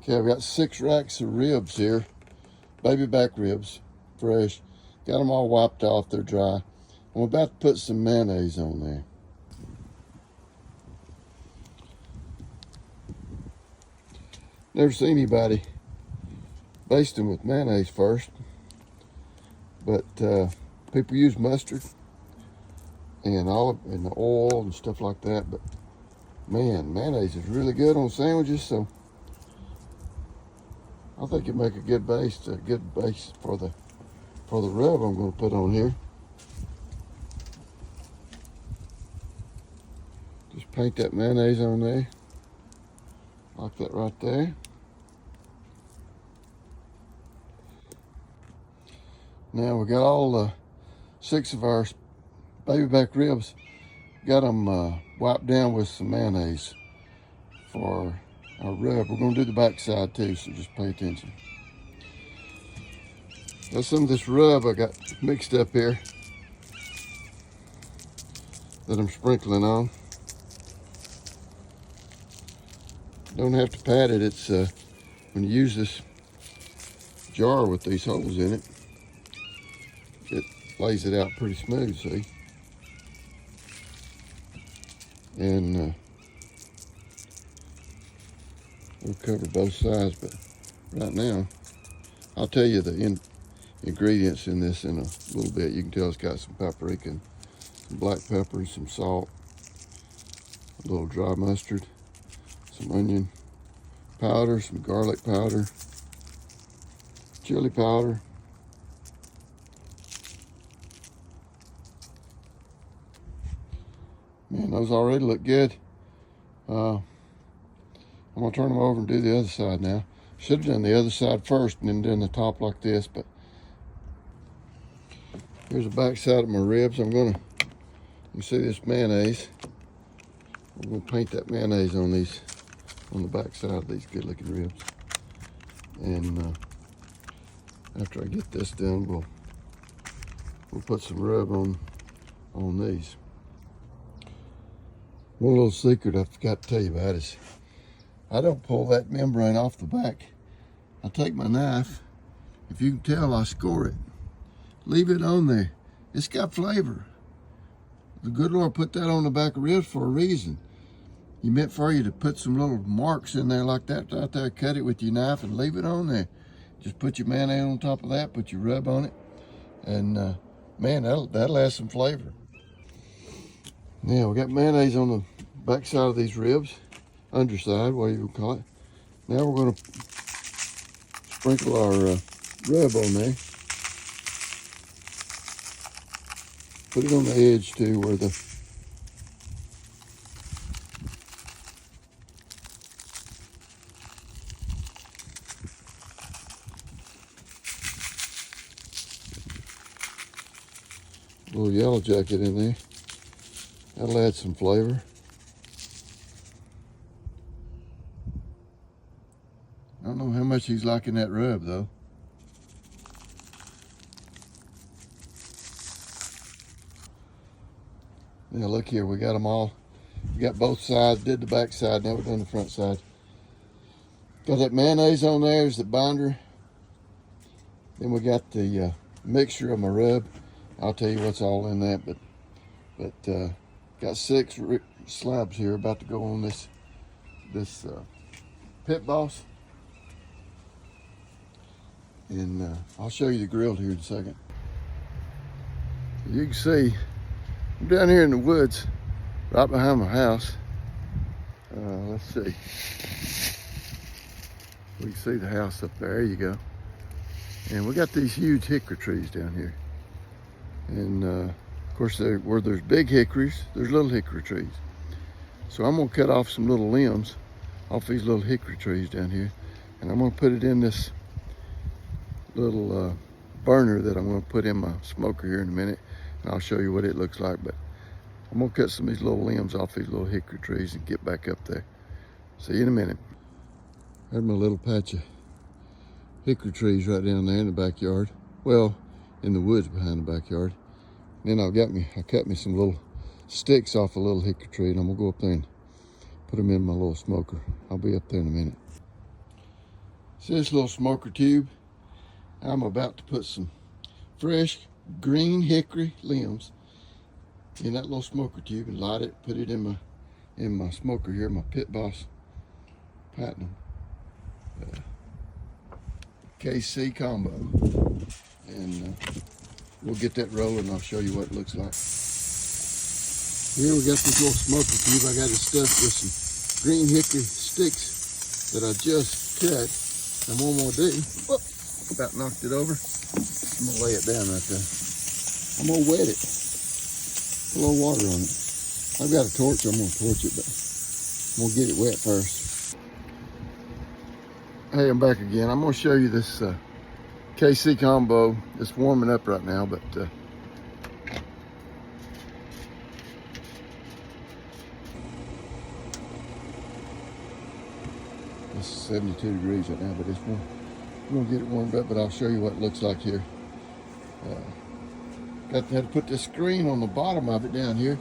Okay, I've got 6 racks of ribs here, baby back ribs, fresh. Got them all wiped off, they're dry. I'm about to put some mayonnaise on there. Never seen anybody basting with mayonnaise first, but people use mustard and olive and the oil and stuff like that. But man, mayonnaise is really good on sandwiches, so I think it'd make a good base for the rub I'm going to put on here. Just paint that mayonnaise on there, like that right there. Now we got all 6 of our baby back ribs. Got them wiped down with some mayonnaise for our rub. We're going to do the back side too, so just pay attention. Got some of this rub I got mixed up here that I'm sprinkling on. Don't have to pat it. It's when you use this jar with these holes in it, it lays it out pretty smooth, see? And we'll cover both sides, but right now, I'll tell you the ingredients in this in a little bit. You can tell it's got some paprika, and some black pepper, some salt, a little dry mustard, some onion powder, some garlic powder, chili powder, man, those already look good. I'm gonna turn them over and do the other side now. Should have done the other side first and then done the top like this, but here's the back side of my ribs. You see this mayonnaise. I'm gonna paint that mayonnaise on the back side of these good looking ribs. And after I get this done, we'll put some rub on these. One little secret I forgot to tell you about is I don't pull that membrane off the back. I take my knife. If you can tell, I score it. Leave it on there. It's got flavor. The good Lord put that on the back of ribs for a reason. He meant for you to put some little marks in there like that right there. Cut it with your knife and leave it on there. Just put your mayonnaise on top of that. Put your rub on it. And man, that'll add some flavor. Now we got mayonnaise on the back side of these ribs. Underside, whatever you call it. Now we're going to sprinkle our rub on there. Put it on the edge too, where the little yellow jacket in there. That'll add some flavor. I don't know how much he's liking that rub though. Now look here, we got them all. We got both sides, did the back side, now we're doing the front side. Got that mayonnaise on there as the binder. Then we got the mixture of my rub. I'll tell you what's all in that, but got 6 slabs here about to go on this PitBoss. And I'll show you the grill here in a second. You can see I'm down here in the woods right behind my house. Let's see. We can see the house up there. There you go. And we got these huge hickory trees down here. And of course, where there's big hickories, there's little hickory trees. So I'm gonna cut off some little limbs off these little hickory trees down here. And I'm gonna put it in this little burner that I'm gonna put in my smoker here in a minute. And I'll show you what it looks like. But I'm gonna cut some of these little limbs off these little hickory trees and get back up there. See you in a minute. There's my little patch of hickory trees right down there in the backyard. Well, in the woods behind the backyard. Then I cut me some little sticks off a little hickory tree, and I'm gonna go up there and put them in my little smoker. I'll be up there in a minute. See this little smoker tube? I'm about to put some fresh green hickory limbs in that little smoker tube and light it, put it in my smoker here, my PitBoss Platinum KC Combo. And we'll get that rolling. I'll show you what it looks like. Here we got this little smoker tube. I got it stuffed with some green hickory sticks that I just cut. And one more do. Whoop, about knocked it over. I'm gonna lay it down right there. I'm gonna wet it. Put a little water on it. I've got a torch. I'm gonna torch it, but I'm gonna get it wet first. Hey, I'm back again. I'm gonna show you this KC Combo. It's warming up right now, but it's 72 degrees right now, but it's warm. I'm gonna get it warmed up, but I'll show you what it looks like here. Had to put this screen on the bottom of it down here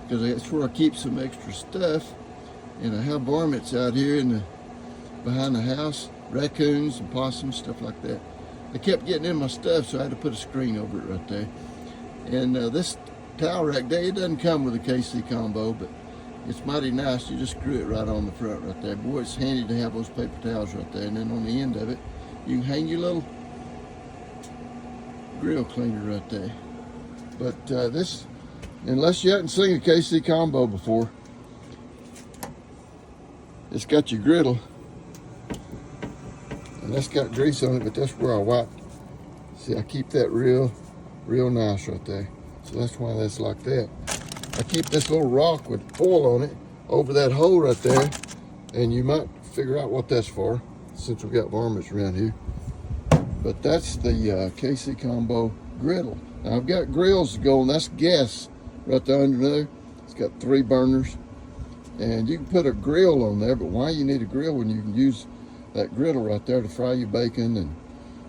because that's where I keep some extra stuff. And I have varmints out here behind the house, raccoons and possums, stuff like that. They kept getting in my stuff, so I had to put a screen over it right there. And this towel rack there, it doesn't come with a KC Combo, but it's mighty nice. You just screw it right on the front right there. Boy, it's handy to have those paper towels right there. And then on the end of it, you can hang your little grill cleaner right there. But this, unless you haven't seen a KC Combo before, it's got your griddle. And that's got grease on it, but that's where I wipe. See, I keep that real nice right there. So that's why that's like that. I keep this little rock with oil on it over that hole right there, and you might figure out what that's for, since we've got varmints around here. But that's the KC Combo griddle. Now I've got grills going, that's gas right there under there. It's got 3 burners, and you can put a grill on there, but why you need a grill when you can use that griddle right there to fry your bacon,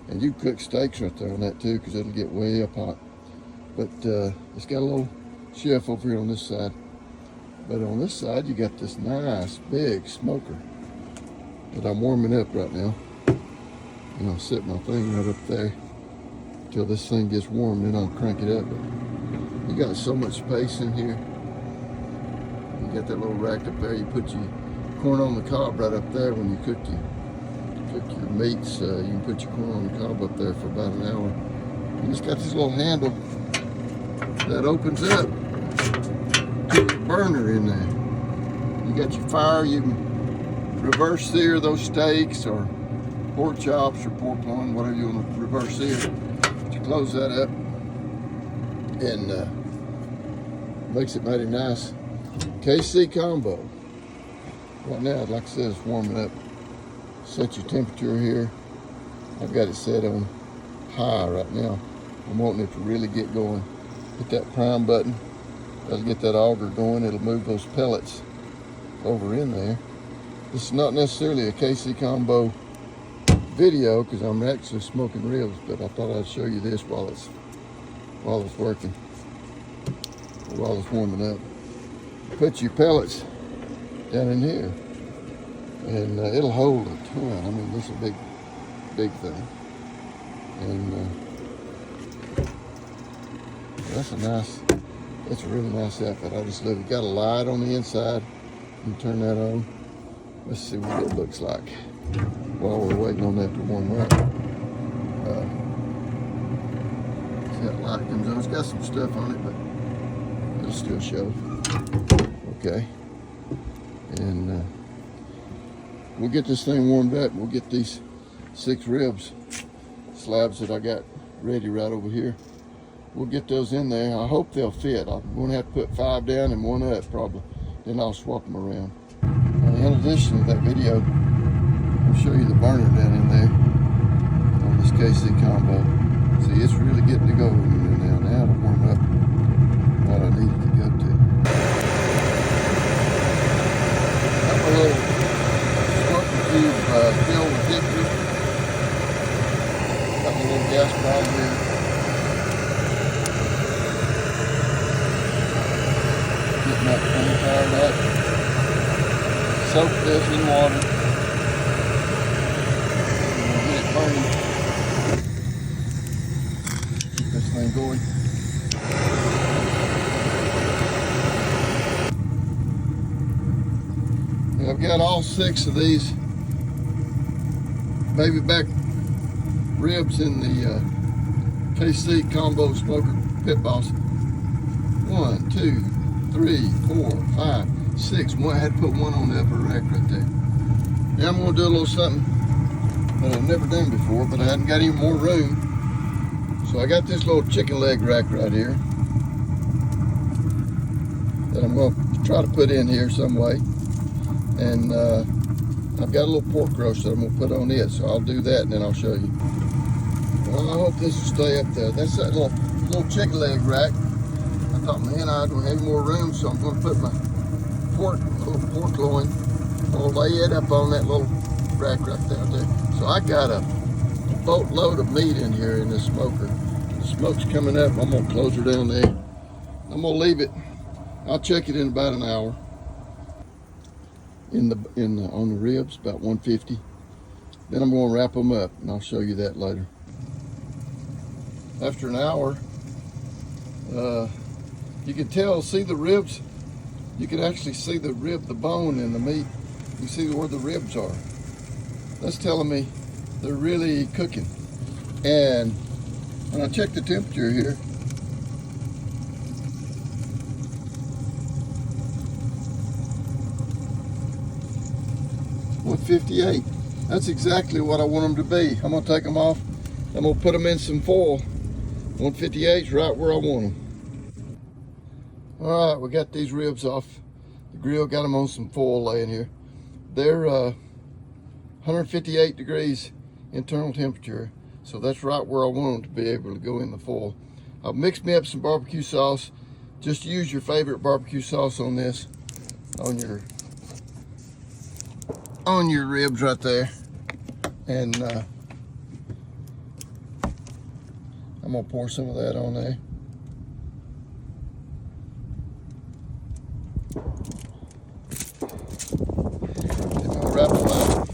and you can cook steaks right there on that too, because it'll get way up hot. But it's got a little shelf over here on this side. But on this side, you got this nice big smoker that I'm warming up right now. And I'll set my thing right up there until this thing gets warm, then I'll crank it up. But you got so much space in here. You got that little rack up there. You put your corn on the cob right up there when you cook your meats. You can put your corn on the cob up there for about an hour. And it's got this little handle that opens up to the burner in there. You got your fire. You can reverse sear those steaks or pork chops or pork loin, whatever you want to reverse sear. You close that up and makes it mighty nice. KC Combo. Right now, like I said, it's warming up. Set your temperature here. I've got it set on high right now. I'm wanting it to really get going. Hit that prime button. That'll get that auger going. It'll move those pellets over in there. This is not necessarily a KC Combo video because I'm actually smoking ribs, but I thought I'd show you this while it's working, or while it's warming up. Put your pellets down in here, and it'll hold a ton. I mean, this is a big thing, and that's a really nice outfit. I just love it. Got a light on the inside. You can turn that on. Let's see what it looks like while we're waiting on that to warm up. See that light comes on. It's got some stuff on it, but it'll still show. Okay. And we'll get this thing warmed up. We'll get these 6 ribs slabs that I got ready right over here. We'll get those in there. I hope they'll fit. I'm going to have to put 5 down and 1 up probably. Then I'll swap them around. In addition to that video, I'll show you the burner down in there on this KC Combo. See, it's really getting to go in there now. Now to warm up what I need it to go to. Got my little smoker tube filled with hickory. Got my little gas pile here. Getting that thing fired up. Soak this in water. 6 of these baby back ribs in the KC Combo Smoker PitBoss. 1, 2, 3, 4, 5, 6. I had to put one on the upper rack right there. Now I'm going to do a little something that I've never done before, but I hadn't got any more room. So I got this little chicken leg rack right here that I'm going to try to put in here some way. And I've got a little pork roast that I'm going to put on it, so I'll do that and then I'll show you. Well, I hope this will stay up there. That's that little chicken leg rack. I thought, man, I don't have more room, so I'm going to put my little pork loin. I'll lay it up on that little rack right there. So I got a boatload of meat in here in this smoker. The smoke's coming up. I'm going to close her down there. I'm going to leave it. I'll check it in about an hour. On the ribs, about 150. Then I'm going to wrap them up, and I'll show you that later. After an hour, you can see the ribs. You can actually see the bone in the meat. You see where the ribs are. That's telling me they're really cooking. And when I check the temperature here, .158. That's exactly what I want them to be. I'm gonna take them off. I'm gonna put them in some foil. 158's right where I want them. All right, we got these ribs off the grill. Got them on some foil laying here. They're 158 degrees internal temperature, so that's right where I want them to be able to go in the foil. I'll mix me up some barbecue sauce. Just use your favorite barbecue sauce on this, on your ribs right there. And I'm gonna pour some of that on there. And I'll wrap them up.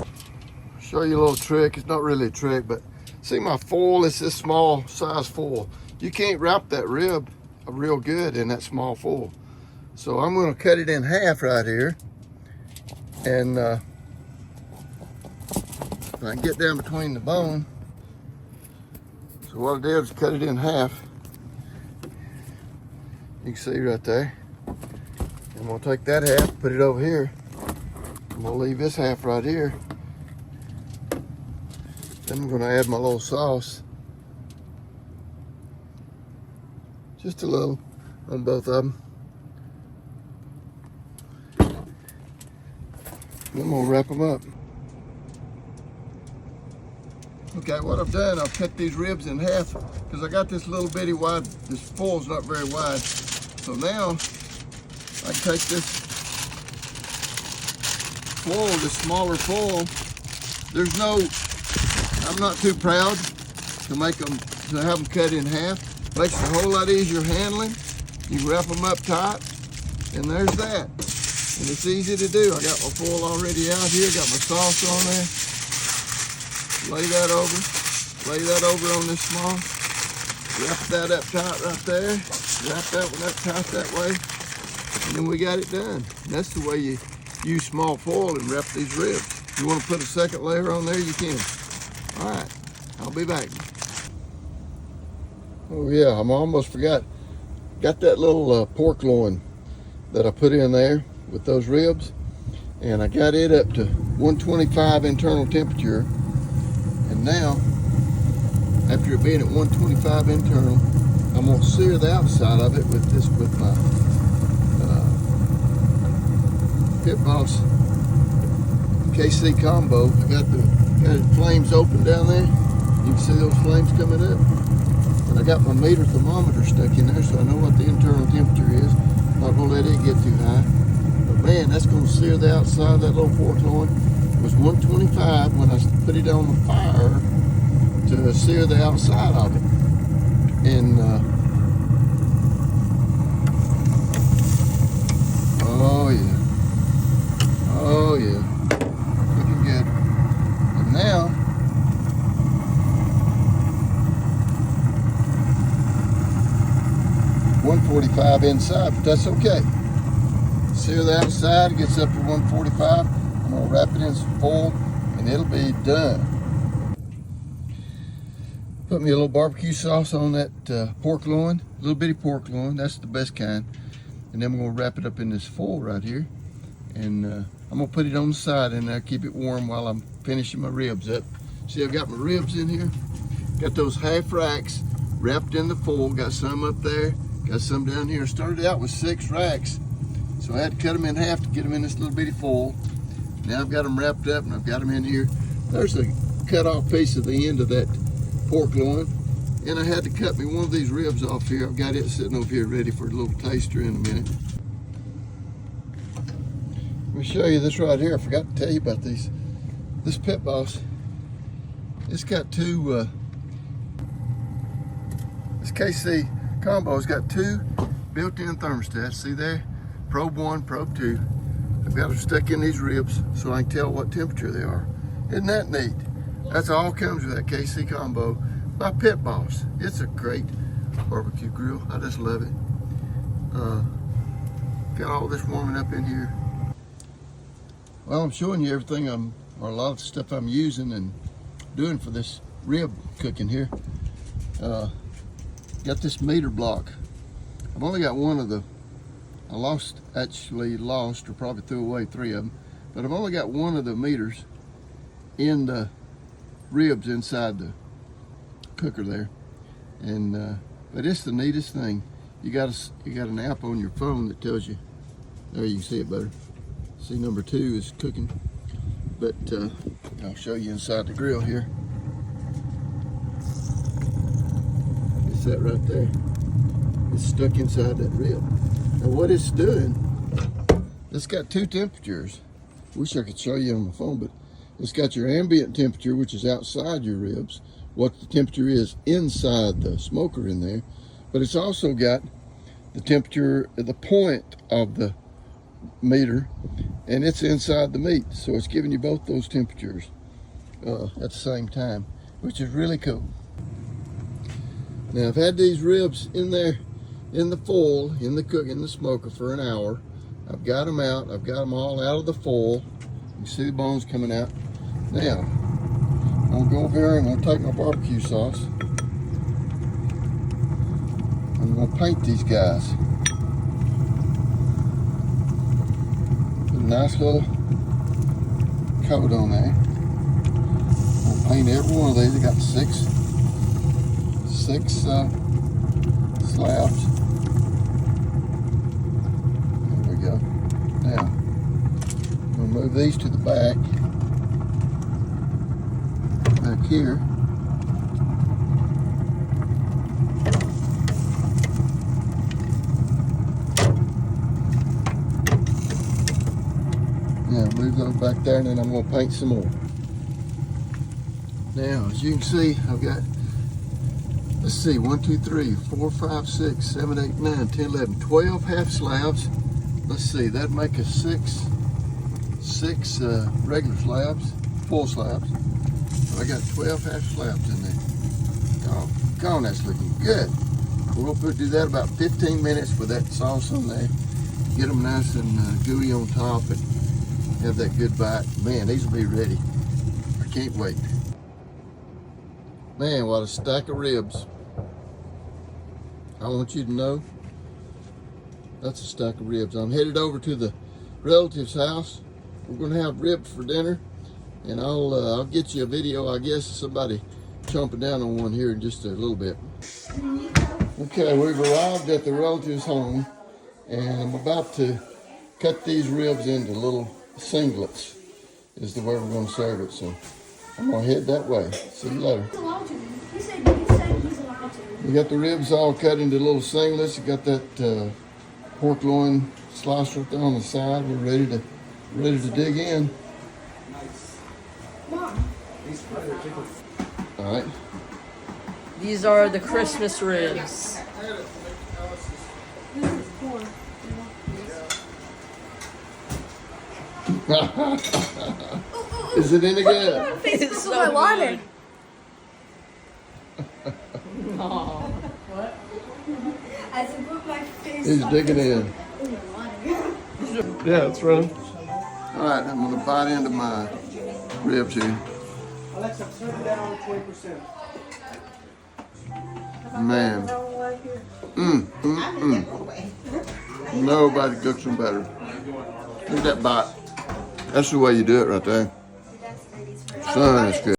Show you a little trick. It's not really a trick, but see my foil, it's this small size foil. You can't wrap that rib real good in that small foil. So I'm gonna cut it in half right here. And I can get down between the bone. So what I did is cut it in half. You can see right there. I'm gonna take that half, put it over here. I'm gonna leave this half right here. Then I'm gonna add my little sauce. Just a little on both of them. Then I'm gonna wrap them up. Okay, what I've done, I've cut these ribs in half because I got this little bitty wide, this foil's not very wide. So now I can take this foil, this smaller foil. I'm not too proud to have them cut in half. Makes it a whole lot easier handling. You wrap them up tight, and there's that. And it's easy to do. I got my foil already out here, got my sauce on there. Lay that over on this small. Wrap that up tight right there. Wrap that one up tight that way. And then we got it done. And that's the way you use small foil and wrap these ribs. If you want to put a second layer on there, you can. All right, I'll be back. Oh yeah, I almost forgot. Got that little pork loin that I put in there with those ribs. And I got it up to 125 internal temperature. And now, after it being at 125 internal, I'm gonna sear the outside of it with my PitBoss KC Combo. I got the flames open down there. You can see those flames coming up. And I got my meter thermometer stuck in there, so I know what the internal temperature is. Not gonna let it get too high. But man, that's gonna sear the outside of that little pork loin. It was 125 when I put it on the fire to sear the outside of it. And oh yeah, looking good. And now .145 inside, but that's okay. Sear the outside, it gets up to 145. I'm gonna wrap it in some foil and it'll be done. Put me a little barbecue sauce on that pork loin, a little bitty pork loin, that's the best kind. And then we're gonna wrap it up in this foil right here. And I'm gonna put it on the side in there, keep it warm while I'm finishing my ribs up. See, I've got my ribs in here. Got those half racks wrapped in the foil. Got some up there, got some down here. Started out with 6 racks. So I had to cut them in half to get them in this little bitty foil. Now I've got them wrapped up and I've got them in here. There's a cut off piece of the end of that pork loin. And I had to cut me one of these ribs off here. I've got it sitting over here ready for a little taster in a minute. Let me show you this right here. I forgot to tell you about these. This PitBoss, it's got two, this KC Combo has got 2 built-in thermostats. See there? Probe 1, probe 2. I've got them stuck in these ribs so I can tell what temperature they are. Isn't that neat? That's all comes with that KC Combo by PitBoss. It's a great barbecue grill. I just love it. Got all this warming up in here. Well, I'm showing you everything or a lot of the stuff I'm using and doing for this rib cooking here. Got this meter block. I've only got one of the, actually lost or probably threw away 3 of them, but I've only got one of the meters in the ribs inside the cooker there. And but it's the neatest thing. You got an app on your phone that tells you, there you can see it better. See, number 2 is cooking. But I'll show you inside the grill here. It's that right there. It's stuck inside that rib. Now what it's doing, it's got 2 temperatures. Wish I could show you on my phone, but it's got your ambient temperature, which is outside your ribs, what the temperature is inside the smoker in there, but it's also got the temperature at the point of the meter, and it's inside the meat, so it's giving you both those temperatures at the same time, which is really cool. Now I've had these ribs in there in the foil, in the smoker for an hour. I've got them out. I've got them all out of the foil. You can see the bones coming out. Now I'm gonna go over here and I'm gonna take my barbecue sauce. I'm gonna paint these guys. Put a nice little coat on there. I'll paint every one of these. I got six slabs. There we go. Now, I'm going to move these to the back here. Now, move those back there, and then I'm going to paint some more. Now, as you can see, I've got, let's see, 1, 2, 3, 4, 5, 6, 7, 8, 9, 10, 11, 12 half slabs. Let's see, that'd make us six regular slabs, full slabs. So I got 12 half slabs in there. Doggone, that's looking good. We're gonna do that about 15 minutes with that sauce on there. Get them nice and gooey on top and have that good bite. Man, these will be ready. I can't wait. Man, what a stack of ribs. I want you to know, that's a stack of ribs. I'm headed over to the relative's house. We're gonna have ribs for dinner, and I'll get you a video, I guess, of somebody chomping down on one here in just a little bit. Okay, we've arrived at the relative's home, and I'm about to cut these ribs into little singlets, is the way we're gonna serve it. So I'm gonna head that way. See you later. He said he's allowed to. We got the ribs all cut into little singlets. You got that pork loin sliced right there on the side. We're ready to dig in. Mom. All right. These are the Christmas ribs. This is poor. Is it any good? It's so my water. good. Oh. What? I said put my face. He's digging in. Yeah, it's running. All right, I'm gonna bite into my ribs here. Alexa, turn it down 20%. Man. Nobody cooks them better. Look at that bite. That's the way you do it right there. Son, that's good.